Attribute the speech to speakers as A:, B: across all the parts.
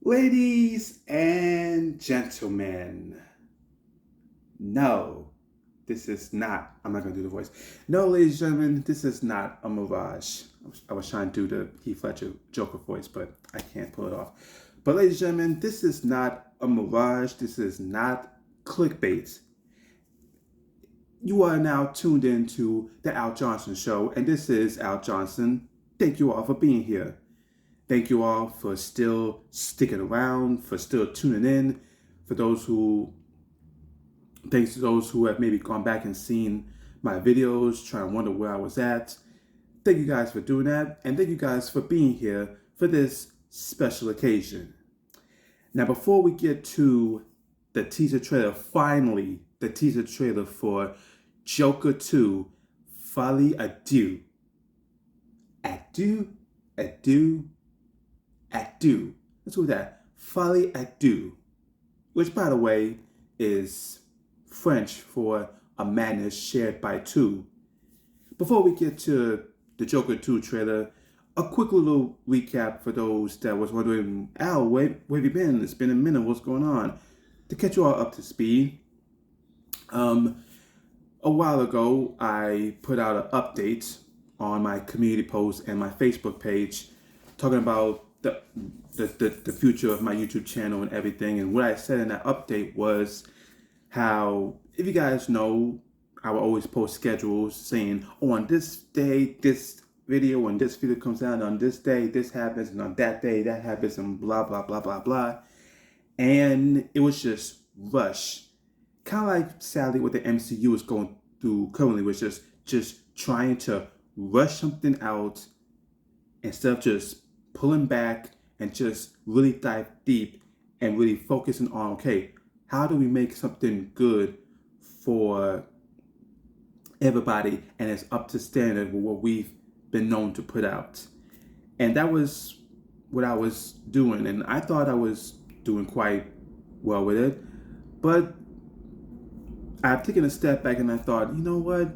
A: Ladies and gentlemen, no, this is not, I'm not going to do the voice. No, ladies and gentlemen, this is not a mirage. I was trying to do the Heath Ledger Joker voice, but I can't pull it off. But ladies and gentlemen, this is not a mirage. This is not clickbait. You are now tuned into the Al Johnson Show, and this is Al Johnson. Thank you all for being here. Thank you all for still sticking around, for still tuning in. For those who, thanks to those who have maybe gone back and seen my videos, trying to wonder where I was at. Thank you guys for doing that, and thank you guys for being here for this special occasion. Now, before we get to the teaser trailer, finally, the teaser trailer for Joker 2, Folie Adieu. Adieu, adieu, adieu. Let's go with that. Folie Adieu, which, by the way, is French for a madness shared by two. Before we get to the Joker 2 trailer, a quick little recap for those that was wondering, Al, where have you been? It's been a minute. What's going on? To catch you all up to speed, a while ago, I put out an update on my community post and my Facebook page talking about the future of my YouTube channel and everything. And what I said in that update was how, if you guys know, I will always post schedules saying, oh, on this day, this video, when this video comes out, on this day, this happens, and on that day, that happens, and blah, blah, blah, blah, blah. And it was just rush. Kind of like, sadly, what the MCU is going through currently, was just trying to rush something out instead of just pulling back and just really dive deep and really focusing on, okay, how do we make something good for everybody and it's up to standard with what we've been known to put out. And that was what I was doing, and I thought I was doing quite well with it. But I've taken a step back and I thought, you know what?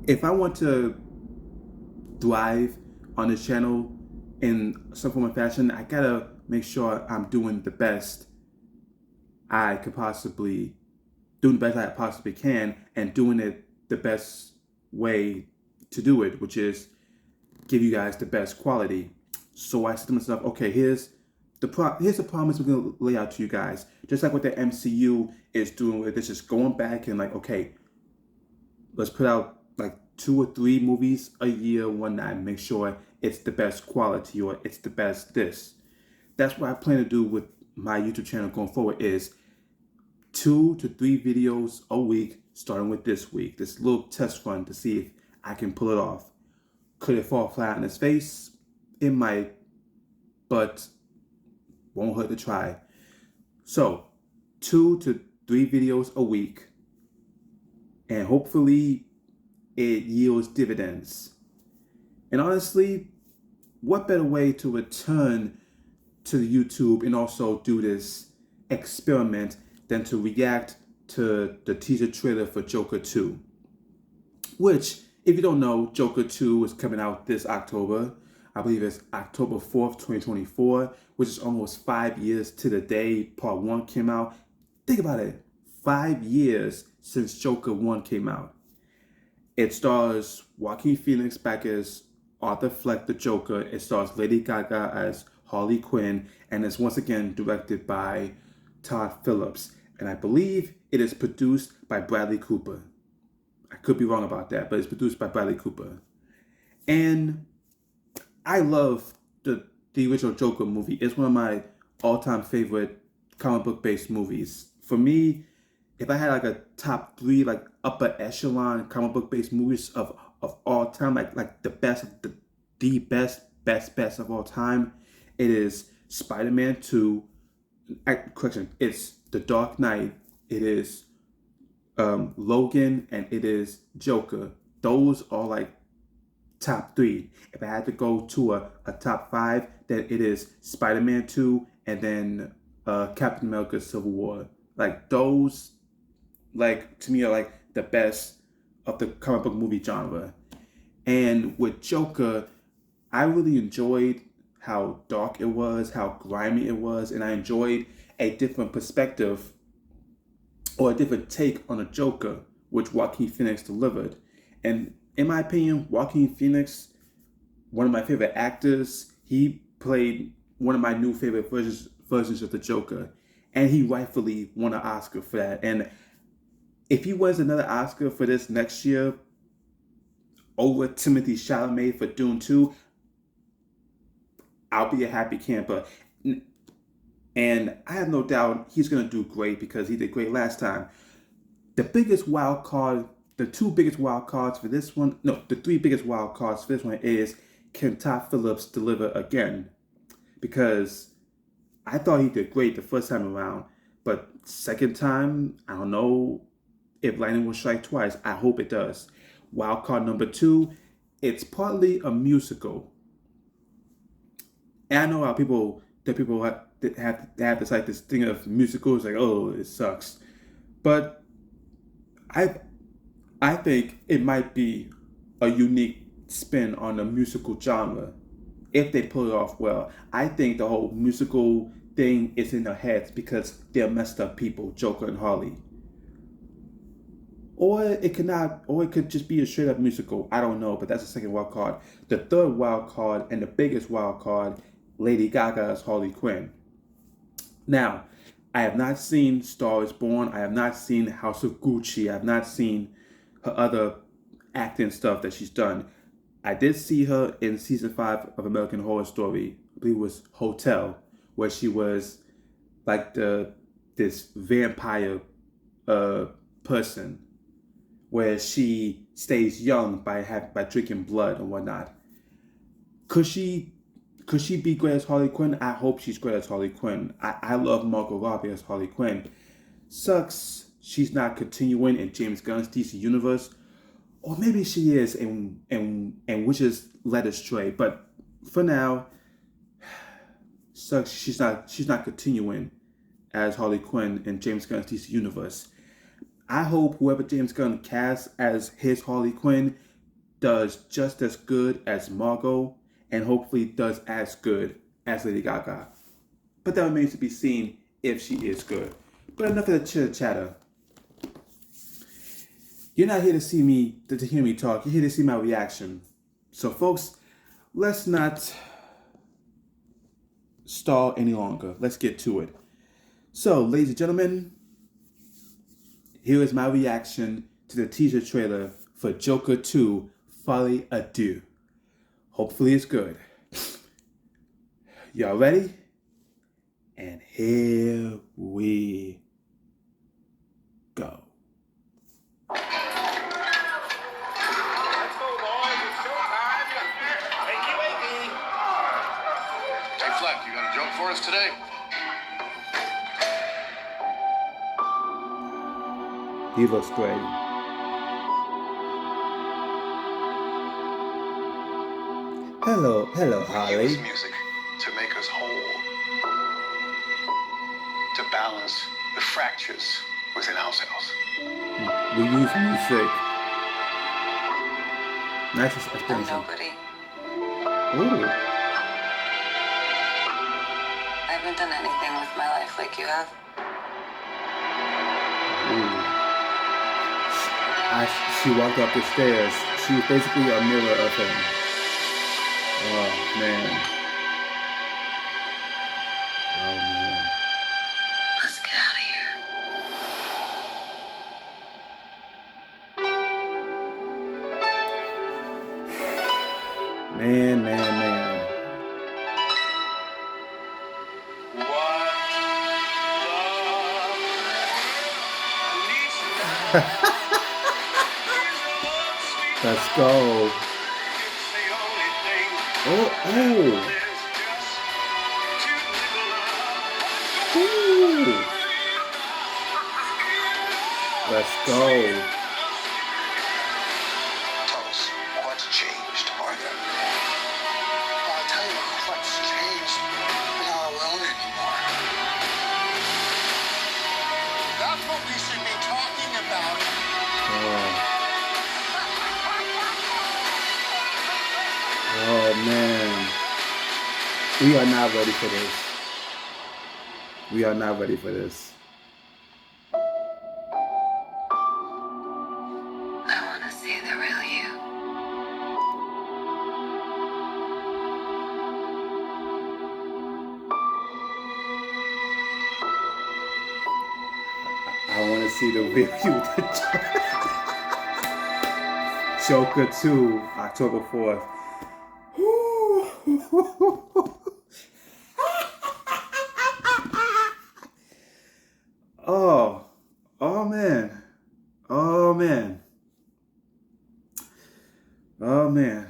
A: If I want to thrive on this channel in some form of fashion, I gotta make sure I'm doing the best I could possibly, doing the best I possibly can, and doing it the best way to do it, which is give you guys the best quality. So I said to myself, okay, here's the promise we're gonna lay out to you guys. Just like what the MCU is doing with this, just going back and like, okay, let's put out like 2 or 3 movies a year, one night, and make sure it's the best quality or it's the best this. That's what I plan to do with my YouTube channel going forward, is 2 to 3 videos a week, starting with this week. This little test run to see if I can pull it off. Could it fall flat on its face? It might, but won't hurt to try. So 2 to 3 videos a week, and hopefully it yields dividends. And honestly, what better way to return to the YouTube and also do this experiment than to react to the teaser trailer for Joker 2, which, if you don't know, Joker 2 is coming out this October. I believe it's October 4th, 2024, which is almost 5 years to the day Part 1 came out. Think about it, 5 years since Joker 1 came out. It stars Joaquin Phoenix back as Arthur Fleck, the Joker. It stars Lady Gaga as Harley Quinn, and is once again directed by Todd Phillips. And I believe it is produced by Bradley Cooper. I could be wrong about that, but it's produced by Bradley Cooper. And I love the original Joker movie. It's one of my all-time favorite comic book-based movies. For me, if I had like a top 3 like upper echelon comic book-based movies of all time, like the best of the best of all time, it is Spider-Man 2. Correction, it's The Dark Knight. It is Logan, and it is Joker. Those are like top 3. If I had to go to a top 5, then it is Spider-Man 2 and then Captain America Civil War. Like those, like to me, are like the best of the comic book movie genre. And with Joker, I really enjoyed how dark it was, how grimy it was, and I enjoyed a different perspective or a different take on a Joker, which Joaquin Phoenix delivered. And in my opinion, Joaquin Phoenix, one of my favorite actors, he played one of my new favorite versions of the Joker, and he rightfully won an Oscar for that. And if he wins another Oscar for this next year over Timothée Chalamet for Dune 2, I'll be a happy camper. And I have no doubt he's going to do great because he did great last time. The biggest wild card, the two biggest wild cards for this one, no, the three biggest wild cards for this one is, can Todd Phillips deliver again? Because I thought he did great the first time around, but second time, I don't know if lightning will strike twice. I hope it does. Wild card number two, it's partly a musical. And I know how people have this like this thing of musicals, like, oh, it sucks. But I think it might be a unique spin on the musical genre if they pull it off well. I think the whole musical thing is in their heads because they're messed up people, Joker and Harley. Or it could just be a straight up musical. I don't know, but that's the second wild card. The third wild card and the biggest wild card, Lady Gaga's Harley Quinn. Now, I have not seen Star is Born. I have not seen House of Gucci. I have not seen her other acting stuff that she's done. I did see her in season 5 of American Horror Story. I believe it was Hotel, where she was like this vampire person, where she stays young by drinking blood and whatnot. Could she be great as Harley Quinn? I hope she's great as Harley Quinn. I love Margot Robbie as Harley Quinn. Sucks she's not continuing in James Gunn's DC universe. Or maybe she is, and we just let it stray. But for now, sucks she's not continuing as Harley Quinn in James Gunn's DC universe. I hope whoever James Gunn casts as his Harley Quinn does just as good as Margot, and hopefully does as good as Lady Gaga. But that remains to be seen if she is good. But enough of the chitter chatter. You're not here to see me, to hear me talk. You're here to see my reaction. So folks, let's not stall any longer. Let's get to it. So, ladies and gentlemen, here is my reaction to the teaser trailer for Joker 2, Folie à Deux. Hopefully it's good. Y'all ready? And here we go.
B: You got a joke for us today?
A: He looks great. Hello, Harley.
B: We use music to make us whole, to balance the fractures within ourselves.
A: We use music. Nice explanation.
C: I'm nobody.
A: Ooh.
C: I haven't done anything with my life like you have.
A: Ooh. She walked up the stairs. She was basically a mirror of him. Oh, man. Oh, man.
C: Let's get out of here.
A: Man. Let's go. Oh. Ooh. Let's go.
B: Tell us, what's changed, Arthur? I'll tell you what's changed. We're not alone anymore. That's what we should be talking about.
A: Oh, man. We are not ready for this. We are not ready for this.
C: I want to see the real you.
A: I want to see the real you with the Joker 2, October 4th. Oh, oh man. Oh man. Oh man.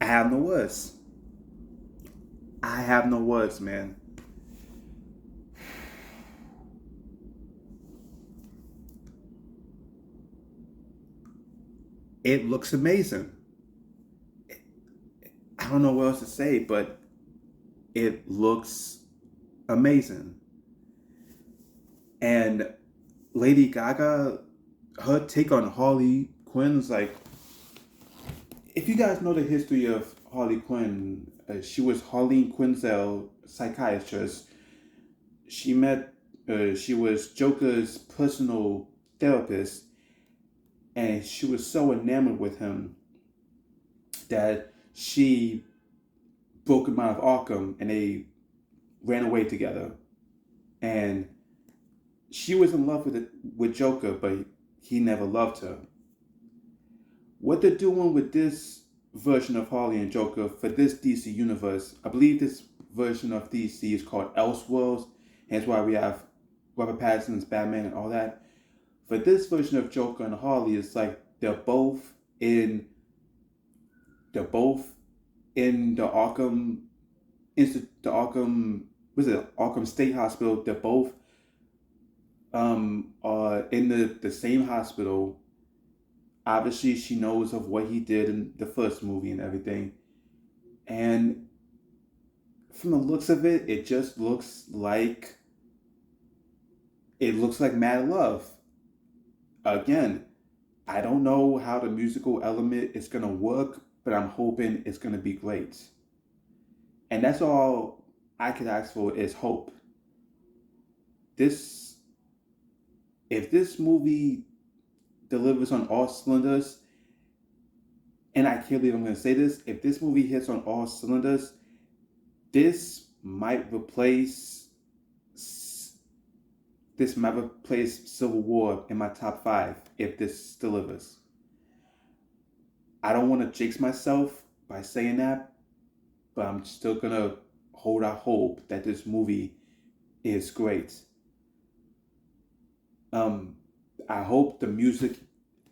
A: I have no words. I have no words, man. It looks amazing. I don't know what else to say, but it looks amazing. And Lady Gaga, her take on Harley Quinn's like, if you guys know the history of Harley Quinn, she was Harleen Quinzel, psychiatrist. She was Joker's personal therapist, and she was so enamored with him that she broke him out of Arkham, and they ran away together. And she was in love with Joker, but he never loved her. What they're doing with this version of Harley and Joker for this DC universe, I believe this version of DC is called Elseworlds, and that's why we have Robert Pattinson's Batman and all that. For this version of Joker and Harley, it's like they're both in the Arkham Arkham State Hospital. They're both are in the same hospital. Obviously, she knows of what he did in the first movie and everything. And from the looks of it, it just looks like Mad Love. Again, I don't know how the musical element is gonna work, but I'm hoping it's gonna be great. And that's all I could ask for is hope. If this movie delivers on all cylinders, and I can't believe I'm going to say this, if this movie hits on all cylinders, this might replace Civil War in my top 5 if this delivers. I don't want to jinx myself by saying that, but I'm still going to hold out hope that this movie is great. I hope the music,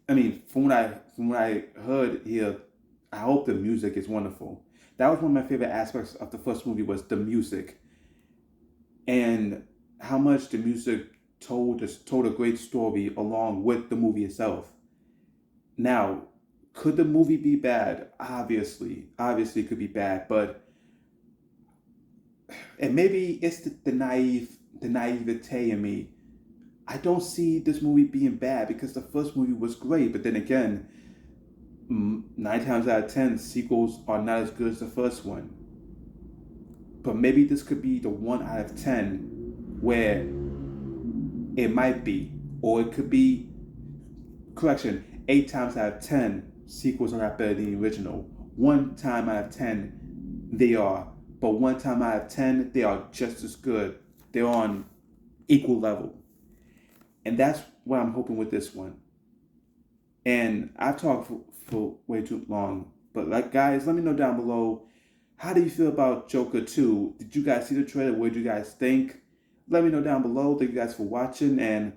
A: from what I heard here, I hope the music is wonderful. That was one of my favorite aspects of the first movie was the music. And how much the music told a great story along with the movie itself. Now, could the movie be bad? Obviously it could be bad, but and maybe it's the naivete in me. I don't see this movie being bad because the first movie was great, but then again, 9 times out of 10, sequels are not as good as the first one. But maybe this could be the 1 out of 10 where it might be, or it could be, 8 times out of 10, sequels are not better than the original. 1 time out of 10, they are, but 1 time out of 10, they are just as good. They're on equal level. And that's what I'm hoping with this one. And I've talked for way too long. But guys, let me know down below, how do you feel about Joker 2? Did you guys see the trailer? What did you guys think? Let me know down below. Thank you guys for watching. And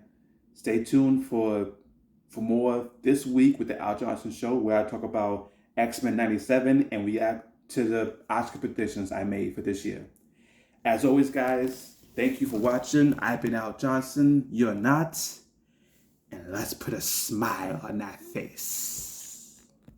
A: stay tuned for more this week with the Al Johnson Show, where I talk about X-Men 97 and react to the Oscar predictions I made for this year. As always, guys, thank you for watching. I've been Al Johnson. You're not. And let's put a smile on that face.